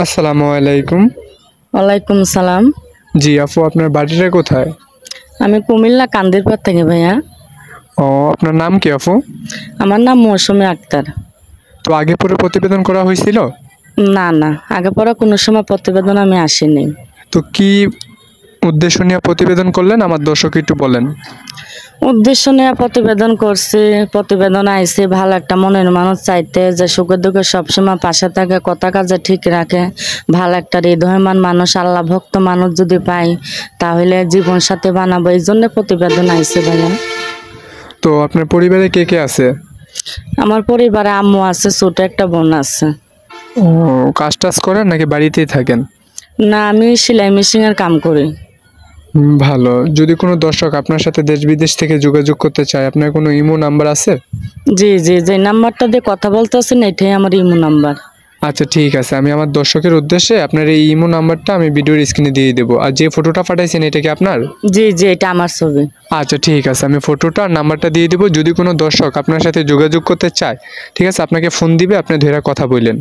আসসালামু আলাইকুম। ওয়ালাইকুম সালাম। জি আপু, আপনার বাড়িটা কোথায়? আমি কুমিল্লা কান্দিরপাড় থেকে ভাইয়া। ও, আপনার নাম কি আপু? আমার নাম মৌসুমী আক্তার। তো আগে পরে প্রতিবেদন করা হয়েছিল? না না, আগে পরে কোনো সময় প্রতিবেদন আমি আসিনি। তো কি উদ্দেশ্য নিয়ে প্রতিবেদন করলেন আমার দর্শক একটু বলেন। উদ্দেশ্য নিয়ে প্রতিবেদন করছি, প্রতিবেদন আইসি ভালো একটা মনের মানুষ চাইতে, যে সুখে দুঃখে সবসময় পাশে থাকে, কথা কাজে ঠিক রাখে, ভালো একটা হৃদয়মান মানুষ, আল্লাহ ভক্ত মানুষ যদি পাই তাহলে জীবন সাথী বানাবো, এই জন্য প্রতিবেদন আইসি ভাইয়া। তো আপনার পরিবারে কে কে আছে? আমার পরিবারে আম্মু আছে, ছোট একটা বোন আছে। ও, কাজ টাজ করেন নাকি বাড়িতেই থাকেন? না, আমি সেলাই মেশিনের কাম করি। ভালো। যদি কোনো দর্শক আপনার সাথে দেশ বিদেশ থেকে যোগাযোগ করতে চায়, আপনার কোনো ইমো নাম্বার আছে? জি জি, যে নাম্বারটা দিয়ে কথা বলতেছেন এটাই আমার ইমো নাম্বার। আচ্ছা ঠিক আছে, আমি আমার দর্শকের উদ্দেশ্যে আপনার এই ইমো নাম্বারটা আমি ভিডিওর স্ক্রিনে দিয়ে দেবো। আর যে ফটোটা পাঠাইছেন এটা কি আপনার? জি জি, এটা আমার ছবি। আচ্ছা ঠিক আছে, আমি ফটোটা আর নাম্বারটা দিয়ে দেবো। যদি কোনো দর্শক আপনার সাথে যোগাযোগ করতে চায়, ঠিক আছে, আপনাকে ফোন দিবে, আপনি ধরে কথা বললেন।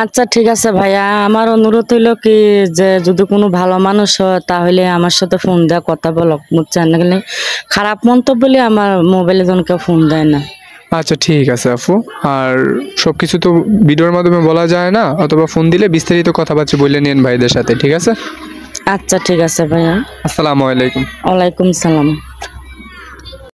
আচ্ছা ঠিক আছে ভাইয়া, আমার অনুরোধ হইলো কি, যে যদি কোনো ভালো মানুষ হয় তাহলে আমার সাথে ফোন দেওয়া কথা বলো, বুঝছেন না? গেলে খারাপ মন্তব্য বলে আমার মোবাইলে জনকে ফোন দেয় না। আচ্ছা ঠিক আছে আপু। আর সব কিছু তো ভিডিওর মাধ্যমে বলা যায় না, অথবা ফোন দিলে বিস্তারিত কথাবার্তা বলে নিন ভাইদের সাথে, ঠিক আছে? আচ্ছা ঠিক আছে ভাইয়া। আসসালামু আলাইকুম। ওয়ালাইকুম সালাম।